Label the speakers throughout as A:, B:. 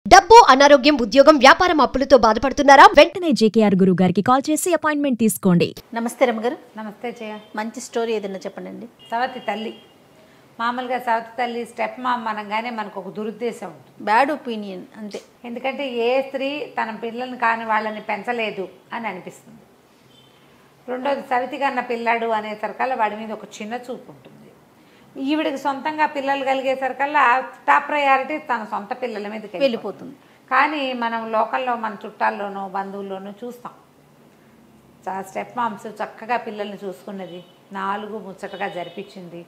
A: డబ్బు, అనారోగ్యం, ఉద్యోగం, వ్యాపారం అప్పులతో బాధపడుతున్నారా?
B: వెంటనే జేకేఆర్ గురువు గారికి కాల్ చేసి అపాయింట్మెంట్ తీసుకోండి.
C: నమస్తే రమ్మగారు.
D: నమస్తే జయ.
C: మంచి స్టోరీ ఏదైనా చెప్పండి.
D: సవతి తల్లి, మామూలుగా సవతి తల్లి స్టెప్ మామ్ అనగానే మనకు ఒక దురుద్దేశం ఉంటుంది,
C: బ్యాడ్ ఒపీనియన్ అంతే.
D: ఎందుకంటే ఏ స్త్రీ తన పిల్లల్ని కాని వాళ్ళని పెంచలేదు అని అనిపిస్తుంది. రెండోది సవితి కన్న పిల్లాడు అనేసరికల్లా వాడి మీద ఒక చిన్న చూపు ఉంటుంది. ఈవిడికి సొంతంగా పిల్లలు కలిగేసరికల్లా టాప్ ప్రయారిటీ తన సొంత పిల్లల మీదకి
C: వెళ్ళిపోతుంది.
D: కానీ మనం లోకల్లో మన చుట్టాల్లోనూ బంధువుల్లోనూ చూస్తాం, స్టెప్ మామ్స్ చక్కగా పిల్లల్ని చూసుకున్నది, 4 ముచ్చటగా జరిపించింది,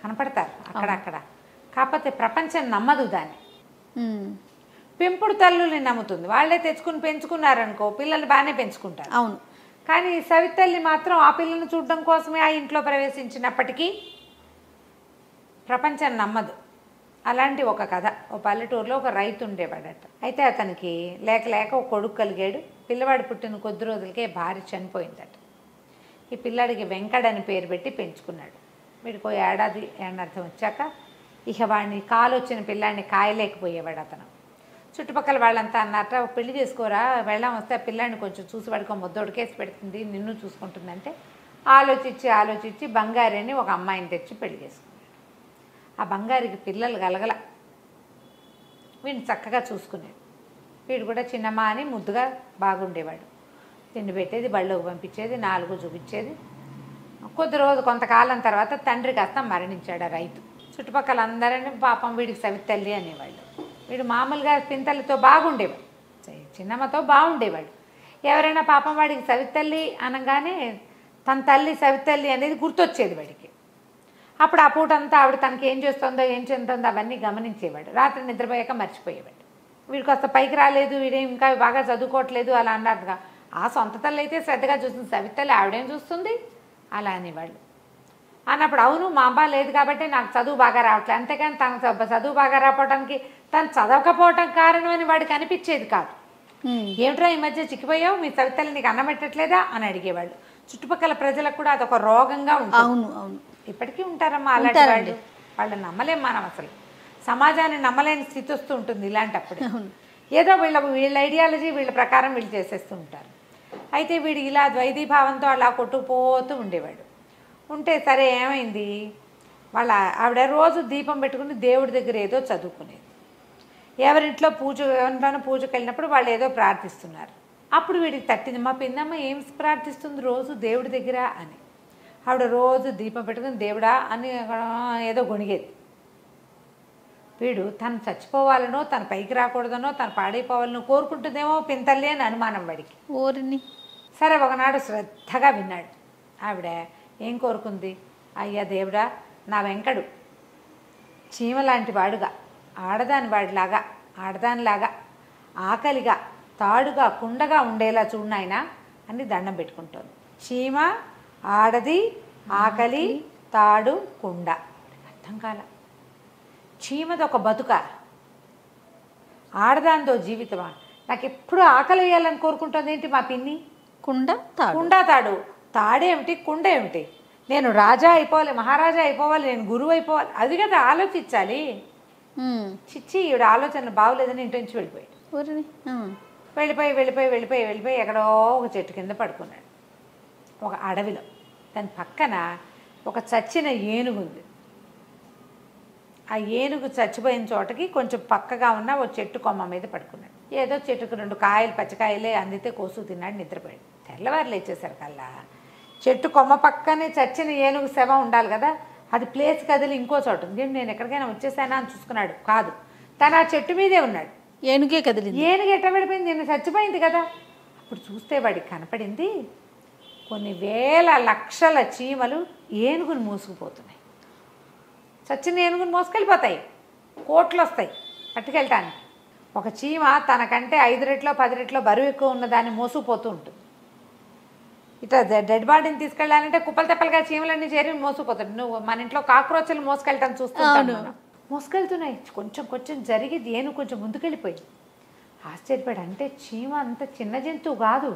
D: కనపడతారు అక్కడక్కడ. కాకపోతే ప్రపంచం నమ్మదు దాన్ని. పెంపుడు తల్లుల్ని నమ్ముతుంది. వాళ్ళే తెచ్చుకుని పెంచుకున్నారనుకో పిల్లల్ని బాగానే పెంచుకుంటారు.
C: అవును.
D: కానీ సవితి తల్లి మాత్రం ఆ పిల్లల్ని చూడడం కోసమే ఆ ఇంట్లో ప్రవేశించినప్పటికీ ప్రపంచం నమ్మదు. అలాంటి ఒక కథ. ఓ పల్లెటూరులో ఒక రైతు ఉండేవాడట. అయితే అతనికి లేక లేక ఒక కొడుకు కలిగాడు. పిల్లవాడు పుట్టిన కొద్ది రోజులకే భార్య చనిపోయిందట. ఈ పిల్లాడికి వెంకడని పేరు పెట్టి పెంచుకున్నాడు. వీడికి ఓ ఏడాది ఏడార్థం వచ్చాక ఇక వాడిని కాలు వచ్చిన పిల్లాడిని కాయలేకపోయేవాడు అతను. చుట్టుపక్కల వాళ్ళంతా అన్నారట, పెళ్లి చేసుకోరా, వెళ్ళాం వస్తే ఆ పిల్లాడిని కొంచెం చూసి వాడికి ముద్దోడికేసి పెడుతుంది, నిన్ను చూసుకుంటుందంటే ఆలోచించి బంగారిని ఒక అమ్మాయిని తెచ్చి పెళ్లి చేసుకున్నాడు. ఆ బంగారికి పిల్లలు కలగల. వీడిని చక్కగా చూసుకునేది. వీడు కూడా చిన్నమ్మ అని ముద్దుగా బాగుండేవాడు. తిండి పెట్టేది, బళ్ళోకి పంపించేది, 4 చూపించేది. కొంతకాలం తర్వాత తండ్రి కాస్త మరణించాడు ఆ రైతు. చుట్టుపక్కల అందరినీ పాపం వీడికి సవితి తల్లి అనేవాళ్ళు. వీడు మామూలుగా పింతలతో బాగుండేవాడు, చిన్నమ్మతో బాగుండేవాడు. ఎవరైనా పాపం వాడికి సవితి తల్లి అనగానే తన తల్లి సవితి తల్లి అనేది గుర్తొచ్చేది వాడికి. అప్పుడు ఆ పూట అంతా ఆవిడ తనకి ఏం చేస్తుందో అవన్నీ గమనించేవాడు. రాత్రి నిద్రపోయాక మర్చిపోయేవాడు. వీడికి కాస్త పైకి రాలేదు, వీడేం ఇంకా బాగా చదువుకోవట్లేదు అలా అన్నారుగా. ఆ సొంత తల్లి అయితే శ్రద్ధగా చూస్తుంది, సవితి తల్లి ఆవిడేం చూస్తుంది అలా అనేవాళ్ళు. అన్నప్పుడు అవును మా అమ్మ లేదు కాబట్టి నాకు చదువు బాగా రావట్లేదు, అంతేకాని తన చదువు బాగా రావడానికి తను చదవకపోవటం కారణం అని వాడికి అనిపించేది కాదు. ఏమిట్రా ఈ మధ్య చిక్కిపోయావు, మీ సవితి తల్లి నీకు అన్నం పెట్టట్లేదా అని అడిగేవాళ్ళు. చుట్టుపక్కల ప్రజలకు కూడా అదొక రోగంగా ఉంటుంది.
C: అవును అవును,
D: ఇప్పటికీ ఉంటారమ్మా అలాంటి వాళ్ళు. వాళ్ళని నమ్మలేం మనం, అసలు సమాజాన్ని నమ్మలేని స్థితి వస్తూ ఉంటుంది ఇలాంటప్పుడు. ఏదో వీళ్ళ ఐడియాలజీ వీళ్ళ ప్రకారం వీళ్ళు చేసేస్తూ ఉంటారు. అయితే వీడు ఇలా ద్వైతీభావంతో అలా కొట్టుకుపోతూ ఉండేవాడు. ఉంటే సరే ఏమైంది, వాళ్ళ ఆవిడ రోజు దీపం పెట్టుకుని దేవుడి దగ్గర ఏదో చదువుకునేది. ఎవరింట్లోనూ పూజకి వెళ్ళినప్పుడు వాళ్ళు ఏదో ప్రార్థిస్తున్నారు. అప్పుడు వీడికి తట్టింది, మా పిన్నమ్మ ఏం ప్రార్థిస్తుంది రోజు దేవుడి దగ్గర అని. ఆవిడ రోజు దీపం పెట్టుకుని దేవుడా అని ఏదో గొణిగేది. వీడు తను చచ్చిపోవాలనో, తను పైకి రాకూడదనో, తను పాడైపోవాలనో కోరుకుంటుందేమో పింతల్లి అని అనుమానం వాడికి.
C: ఓరిని.
D: సరే ఒకనాడు శ్రద్ధగా విన్నాడు. ఆవిడ ఏం కోరుకుంది, అయ్యా దేవుడా, నా వెంకడు చీమలాంటి వాడుగా, ఆడదానిలాగా ఆకలిగా, తాడుగా, కుండగా ఉండేలా చూడనాయనా అని దండం పెట్టుకుంటోంది. చీమ, ఆడది, ఆకలి, తాడు, కుండ. అర్థం కాల. చీమది ఒక బతుక, ఆడదాంతో జీవితమా? నాకు ఎప్పుడు ఆకలి వేయాలని కోరుకుంటుంది ఏంటి మా పిన్ని?
C: కుండ
D: తాడు. తాడేమిటి, కుండ ఏమిటి? నేను రాజా అయిపోవాలి, మహారాజా అయిపోవాలి, నేను గురువు అయిపోవాలి, అది కదా ఆలోచించాలి. చిచ్చి ఈవిడ ఆలోచన బాగోలేదని ఇంటి నుంచి వెళ్ళిపోయాడు. వెళ్ళిపోయి ఎక్కడో ఒక చెట్టు కింద పడుకున్నాడు, ఒక అడవిలో. దాని పక్కన ఒక చచ్చిన ఏనుగు ఉంది. ఆ ఏనుగు చచ్చిపోయిన చోటకి కొంచెం పక్కగా ఉన్న ఓ చెట్టు కొమ్మ మీద పడుకున్నాడు. ఏదో చెట్టుకు 2 కాయలు, పచ్చికాయలే అందితే కోసు తిన్నాడు, నిద్రపోయాడు. తెల్లవారు లేచేసరికల్లా చెట్టు కొమ్మ పక్కనే చచ్చిన ఏనుగు శవం ఉండాలి కదా, అది ప్లేస్ కదిలి ఇంకో చోటు ఉంది. నేను ఎక్కడికైనా వచ్చేసానా అని చూసుకున్నాడు. కాదు, తను ఆ చెట్టు మీదే ఉన్నాడు.
C: ఏనుగే కదిలింది.
D: ఏనుగు ఎట్ట పడిపోయింది, నేను చచ్చిపోయింది కదా. అప్పుడు చూస్తే వాడికి కనపడింది, కొన్ని వేల లక్షల చీమలు ఏనుగుని మోసుకుపోతున్నాయి. చచ్చిన ఏనుగుని మోసుకెళ్ళిపోతాయి, కోట్లు వస్తాయి పట్టుకెళ్ళటానికి. ఒక చీమ తనకంటే 5 రెట్లో 10 రెట్లో బరువు ఎక్కువ ఉన్నదాన్ని మోసుకుపోతూ ఉంటుంది. ఇట్లా డెడ్ బాడీని తీసుకెళ్ళాలంటే కుప్పలు తెప్పలుగా చీమలన్నీ చేరి మోసుకుపోతాడు. నువ్వు మన ఇంట్లో కాక్రోచ్లు మోసుకెళ్ళటం చూస్తున్నాను. మోసుకెళ్తున్నాయి. కొంచెం జరిగి ఏనుగు కొంచెం ముందుకెళ్ళిపోయింది. ఆశ్చర్యపడి, అంటే చీమ అంత చిన్న జంతువు కాదు,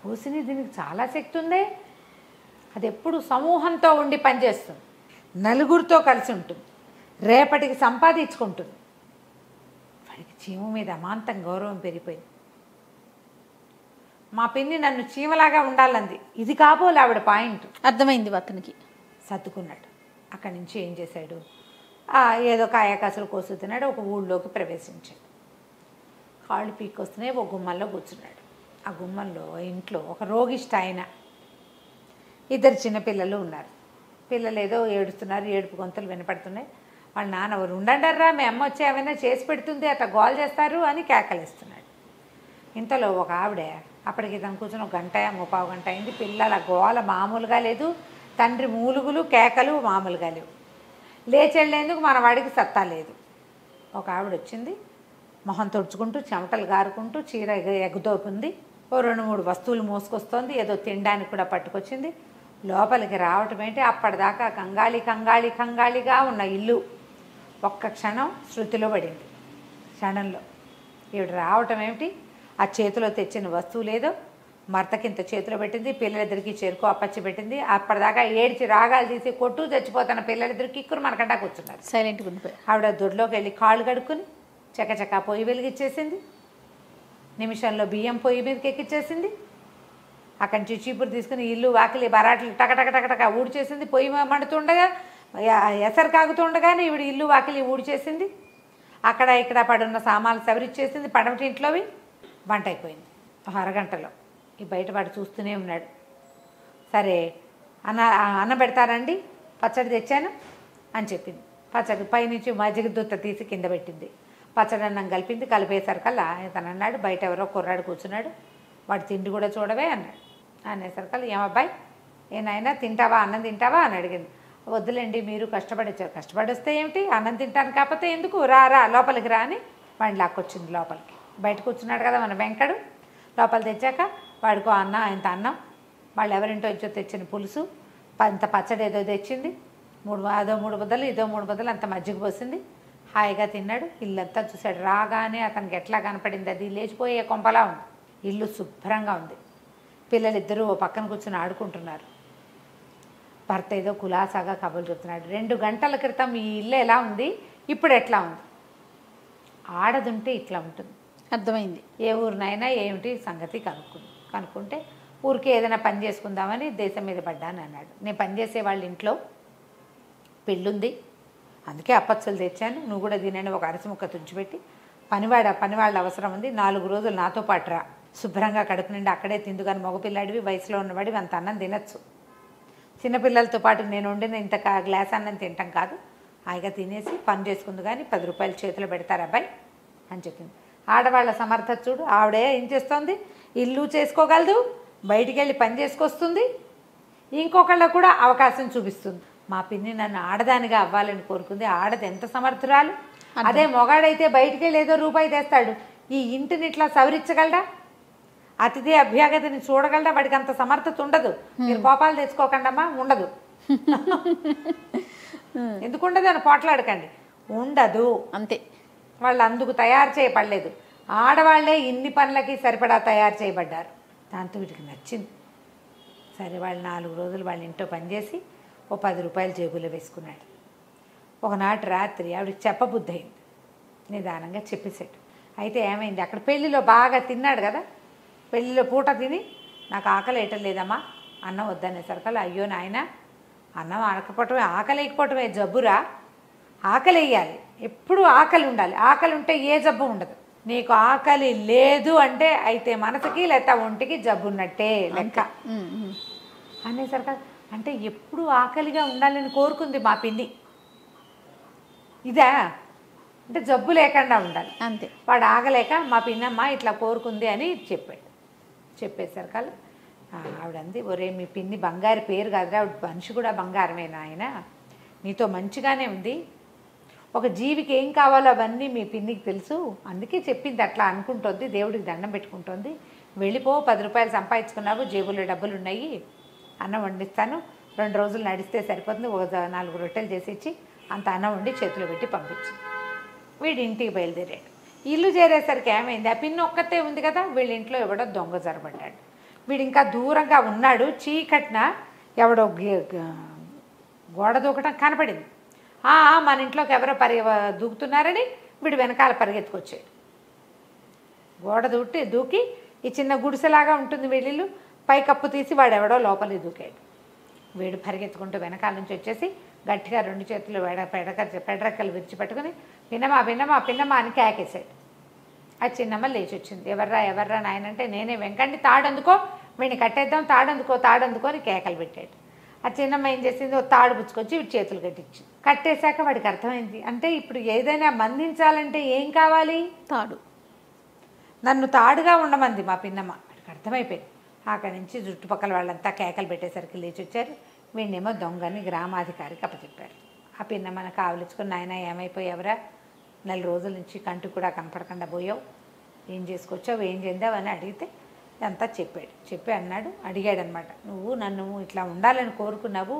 D: పూసిని దీనికి చాలా శక్తి ఉంది. అది ఎప్పుడు సమూహంతో ఉండి పనిచేస్తుంది, నలుగురితో కలిసి ఉంటుంది, రేపటికి సంపాదించుకుంటుంది. వాడికి చీమ మీద అమాంతం గౌరవం పెరిగిపోయింది. మా పిన్ని నన్ను చీమలాగా ఉండాలంది. ఇది కాబోలు ఆవిడ పాయింట్.
C: అర్థమైంది అతనికి.
D: సర్దుకున్నాడు. అక్కడి నుంచి ఏం చేశాడు, ఏదో కాయకాసులు కోసు తిన్నాడు. ఒక ఊళ్ళోకి ప్రవేశించాడు. కాళ్ళు పీక్కొస్తున్నాయి. ఒక గుమ్మంలో కూర్చున్నాడు. ఆ గుమ్మంలో ఇంట్లో ఒక రోగిష్ట ఆయన, 2 చిన్నపిల్లలు ఉన్నారు. పిల్లలు ఏదో ఏడుస్తున్నారు. ఏడుపు గొంతులు వినపడుతున్నాయి. వాళ్ళ నాన్న ఎవరు ఉండండర్రా, మీ అమ్మ వచ్చి ఏమైనా చేసి పెడుతుంది, అట్లా గోల్ చేస్తారు అని కేకలేస్తున్నాడు. ఇంతలో ఒక ఆవిడ, అప్పటికి తను కూర్చొని 1 గంట 3/4 గంట అయింది. పిల్లల గోల మామూలుగా లేదు. తండ్రి మూలుగులు కేకలు మామూలుగా లేవు. లేచెళ్ళేందుకు మన వాడికి సత్తా లేదు. ఒక ఆవిడ వచ్చింది. మొహం తుడుచుకుంటూ చెమటలు గారుకుంటూ చీర ఎగుదోపుంది. ఓ 2-3 వస్తువులు మోసుకొస్తోంది. ఏదో తినడానికి కూడా పట్టుకొచ్చింది. లోపలికి రావటం ఏంటి, అప్పటిదాకా కంగాళిగా ఉన్న ఇల్లు ఒక్క క్షణం శృతిలో పడింది. క్షణంలో ఈవిడ రావటం ఏమిటి, ఆ చేతిలో తెచ్చిన వస్తువు లేదో మర్తకింత చేతిలో పెట్టింది. పిల్లలిద్దరికి చెరుకు అప్పచ్చి పెట్టింది. అప్పటిదాకా ఏడ్చి రాగాలు తీసి కొట్టు చచ్చిపోతున్న పిల్లలిద్దరికి కిక్కురు మనకంటా కూర్చున్నారు.
C: సైలెంట్గా ఉండిపోయి
D: ఆవిడ దొడ్లోకి వెళ్ళి కాళ్ళు కడుక్కుని చకచకా పొయ్యి వెలిగిచ్చేసింది. నిమిషంలో బియ్యం పొయ్యి మీదకి ఎక్కిచ్చేసింది. అక్కడి నుంచి చీపురు తీసుకుని ఇల్లు వాకిలి బరాట్లు టకటక ఊడ్చేసింది. పొయ్యి మండుతుండగా ఎసరు కాగుతుండగానే ఈవిడ ఇల్లు వాకిలి ఊడ్చేసింది. అక్కడ ఇక్కడ పడున్న సామాన్లు సవరిచ్చేసింది. పడమటి ఇంట్లోవి వంట అయిపోయింది. ఒక అరగంటలో ఈ బయటపాటు చూస్తూనే ఉన్నాడు. సరే అన్నం పెడతారండి, పచ్చడి తెచ్చాను అని చెప్పింది. పచ్చడి పైనుంచి మజ్జిగ దుత్త తీసి కింద పెట్టింది. పచ్చడి అన్నం కలిపింది. కలిపేసరికల్లా తను అన్నాడు, బయట ఎవరో కుర్రాడు కూర్చున్నాడు, వాడు తిండి కూడా చూడవే అన్నాడు. అనేసరికల్లా ఏమబ్బాయి ఏనాయనా తింటావా, అన్నం తింటావా అని అడిగింది. వద్దులేండి, మీరు కష్టపడొచ్చారు. కష్టపడి వస్తే ఏమిటి, అన్నం తింటాను కాకపోతే ఎందుకు, రా లోపలికి రా అని వాడిని లాక్కొచ్చింది లోపలికి. బయట కూర్చున్నాడు కదా మన వెంకడు. లోపల తెచ్చాక వాడికో ఇంత అన్నం, వాళ్ళు ఎవరింటో ఇచ్చో తెచ్చిన పులుసు, అంత పచ్చడి ఏదో తెచ్చింది. 3 ముద్దలు ఇదో 3 ముద్దలు అంత మజ్జిగ పోసింది. హాయిగా తిన్నాడు. ఇల్లంతా చూశాడు. రాగానే అతనికి ఎట్లా కనపడింది, అది లేచిపోయే కొంపలా ఉంది. ఇల్లు శుభ్రంగా ఉంది. పిల్లలిద్దరూ ఓ పక్కన కూర్చొని ఆడుకుంటున్నారు. భర్త ఏదో కులాసాగా కబుర్లు చెప్తున్నాడు. 2 గంటల క్రితం ఈ ఇల్లు ఎలా ఉంది, ఇప్పుడు ఎట్లా ఉంది. ఆడదుంటే ఇట్లా ఉంటుంది.
C: అర్థమైంది.
D: ఏ ఊరినైనా ఏమిటి సంగతి కనుక్కుంటే ఊరికే ఏదైనా పని చేసుకుందామని దేశం మీద పడ్డాను అన్నాడు. నేను పనిచేసే వాళ్ళ ఇంట్లో పెళ్ళుంది, అందుకే అప్పచ్చులు తెచ్చాను, నువ్వు కూడా తినని ఒక అరసి ముక్క తుంచిపెట్టి, పనివాళ్ళ అవసరం ఉంది, 4 రోజులు నాతో పాటు రా, శుభ్రంగా కడుపు నిండి అక్కడే తిందు. కానీ మగపిల్లాడివి, వయసులో ఉన్నవాడివి అంత అన్నం తినచ్చు. చిన్నపిల్లలతో పాటు నేను వండిన ఇంత గ్లాస్ అన్నం తింటాం కాదు, హాయిగా తినేసి పని చేసుకుంది. కానీ 10 రూపాయలు చేతిలో పెడతారు అబ్బాయి అని చెప్పింది. ఆడవాళ్ళ సమర్థత చూడు. ఆవిడే ఏం చేస్తోంది, ఇల్లు చేసుకోగలదు, బయటికి వెళ్ళి పని చేసుకొస్తుంది, ఇంకొకళ్ళకు కూడా అవకాశం చూపిస్తుంది. మా పిన్ని నన్ను ఆడదానిగా అవ్వాలని కోరుకుంది. ఆడది ఎంత సమర్థురాలు. అదే మొగాడైతే బయటికి వెళ్ళి ఏదో రూపాయి తెస్తాడు, ఈ ఇంటిని ఇట్లా సవరించగలడా, అతిథి అభ్యాగతిని చూడగలడా, వాడికి అంత సమర్థత ఉండదు. మీరు కోపాలు తెచ్చుకోకండమ్మా, ఉండదు. ఎందుకు ఉండదు అని పోట్లాడకండి, ఉండదు
C: అంతే.
D: వాళ్ళు అందుకు తయారు చేయబడలేదు. ఆడవాళ్లే ఇన్ని పనులకి సరిపడా తయారు చేయబడ్డారు. దాంతో వీటికి నచ్చింది. సరే వాళ్ళు 4 రోజులు వాళ్ళ ఇంట్లో పనిచేసి ఓ 10 రూపాయలు జేబులో వేసుకున్నాడు. ఒకనాటి రాత్రి ఆవిడకి చెప్పబుద్ధి అయింది. నిదానంగా చెప్పేసాడు. అయితే ఏమైంది, అక్కడ పెళ్ళిలో బాగా తిన్నాడు కదా, పెళ్ళిలో పూట తిని నాకు ఆకలి వేయటం లేదమ్మా, అన్నం వద్దనేసరికల్లా అయ్యో నాయన, అన్నం ఆడకపోవటమే ఆకలి వేయకపోవటమే జబ్బురా, ఆకలి వేయాలి, ఎప్పుడూ ఆకలి ఉండాలి, ఆకలి ఉంటే ఏ జబ్బు ఉండదు. నీకు ఆకలి లేదు అంటే అయితే మనసుకి లేకపోతే ఒంటికి జబ్బు ఉన్నట్టే లెక్క అనేసరికి, అంటే ఎప్పుడు ఆకలిగా ఉండాలని కోరుకుంది మా పిన్ని, ఇదా అంటే జబ్బు లేకుండా ఉండాలి
C: అంతే.
D: వాడు ఆగలేక మా పిన్నమ్మ ఇట్లా కోరుకుంది అని చెప్పాడు. చెప్పేసరికల్లా ఆవిడంది, ఒరే మీ పిన్ని బంగారు పేరు కాదురా, ఆవిడ మనిషి కూడా బంగారమేనా, ఆయన నీతో మంచిగానే ఉంది, ఒక జీవికి ఏం కావాలో అవన్నీ మీ పిన్నికి తెలుసు, అందుకే చెప్పింది, అట్లా అనుకుంటోంది, దేవుడికి దండం పెట్టుకుంటోంది, వెళ్ళిపో, 10 రూపాయలు సంపాదించుకున్నావు, జేబులో డబ్బులు ఉన్నాయి, అన్నం వండిస్తాను, 2 రోజులు నడిస్తే సరిపోతుంది, ఒక 4 రొట్టెలు చేసి ఇచ్చి అంత అన్నం వండి చేతిలో పెట్టి పంపించి వీడి ఇంటికి బయలుదేరాడు. ఇల్లు చేరేసరికి ఏమైంది, ఆ పిన్ని ఒక్కతే ఉంది కదా, వీళ్ళ ఇంట్లో ఎవడో దొంగ జరబడ్డాడు. వీడు ఇంకా దూరంగా ఉన్నాడు. చీకట్న ఎవడో గోడ దూకటం కనపడింది. మన ఇంట్లోకి ఎవరో దూకుతున్నారని వీడు వెనకాల పరిగెత్తుకొచ్చాడు. గోడ దూకి ఈ చిన్న గుడిసెలాగా ఉంటుంది వీళ్ళు పై కప్పు తీసి వాడు ఎవడో లోపలికి దూకాడు. వీడు పరిగెత్తుకుంటూ వెనకాల నుంచి వచ్చేసి గట్టిగా 2 చేతులు పెడరెక్కలు విరిచిపెట్టుకుని పిన్నమా పిన్నమా పిన్నమా అని కేకేశాడు. ఆ చిన్నమ్మ లేచి వచ్చింది. ఎవర్రా నాయనంటే నేనే. వెంకండి తాడందుకో, వీడిని కట్టేద్దాం, తాడందుకో అని కేకలు పెట్టాడు. ఆ చిన్నమ్మ ఏం చేసింది, ఓ తాడు పుచ్చుకొచ్చి వీడి చేతులు కట్టించి కట్టేశాక వాడికి అర్థమైంది, అంటే ఇప్పుడు ఏదైనా బంధించాలంటే ఏం కావాలి?
C: తాడు.
D: నన్ను తాడుగా ఉండమంది మా పిన్నమ్మ. వాడికి అర్థమైపోయింది. అక్కడి నుంచి చుట్టుపక్కల వాళ్ళంతా కేకలు పెట్టేసరికి లేచి వచ్చారు. వీడినేమో దొంగని గ్రామాధికారికి అప్పచెప్పారు. ఆ పిన్నమ్మని కావలించుకుని, నాయన ఏమైపోయావురా, 4 రోజుల నుంచి కంటి కూడా కనపడకుండా పోయావు, ఏం చేసుకొచ్చావు, ఏం చెందావు అని అడిగితే అంతా చెప్పి అడిగాడనమాట, నువ్వు నన్ను ఇట్లా ఉండాలని కోరుకున్నావు,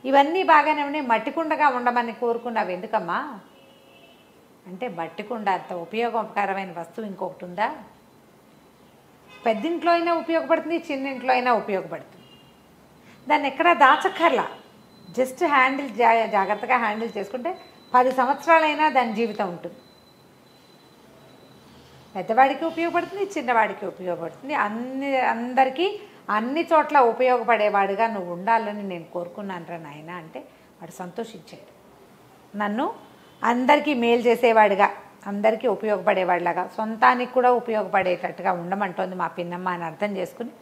D: ఇవన్నీ బాగానే ఉన్నాయి, మట్టికుండగా ఉండమని కోరుకున్నావు ఎందుకమ్మా అంటే, మట్టికుండ అంత ఉపయోగకరమైన వస్తువు ఇంకొకటి ఉందా? పెద్దింట్లో అయినా ఉపయోగపడుతుంది, చిన్నింట్లో అయినా ఉపయోగపడుతుంది. దాన్ని ఎక్కడా దాచక్కర్లా, జస్ట్ జాగ్రత్తగా హ్యాండిల్ చేసుకుంటే 10 సంవత్సరాలైనా దాని జీవితం ఉంటుంది. పెద్దవాడికి ఉపయోగపడుతుంది, చిన్నవాడికి ఉపయోగపడుతుంది, అందరికీ అన్ని చోట్ల ఉపయోగపడేవాడిగా నువ్వు ఉండాలని నేను కోరుకున్నాను రా నాయన అంటే వాడు సంతోషించాడు. నన్ను అందరికీ మేలు చేసేవాడిగా, అందరికీ ఉపయోగపడేవాడిలాగా, సొంతానికి కూడా ఉపయోగపడేటట్టుగా ఉండమంటోంది మా పిన్నమ్మ అని అర్థం చేసుకుని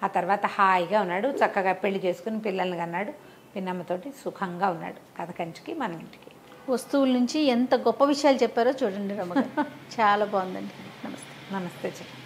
D: ఆ తర్వాత హాయిగా ఉన్నాడు. చక్కగా పెళ్లి చేసుకుని పిల్లల్ని కన్నాడు. పిన్నమ్మతోటి సుఖంగా ఉన్నాడు. కథ కంచికి మనం ఇంటికి.
C: వస్తువుల నుంచి ఎంత గొప్ప విషయాలు చెప్పారో చూడండి రమ్మగారు. చాలా బాగుందండి. నమస్తే.
D: నమస్తే చెప్పు.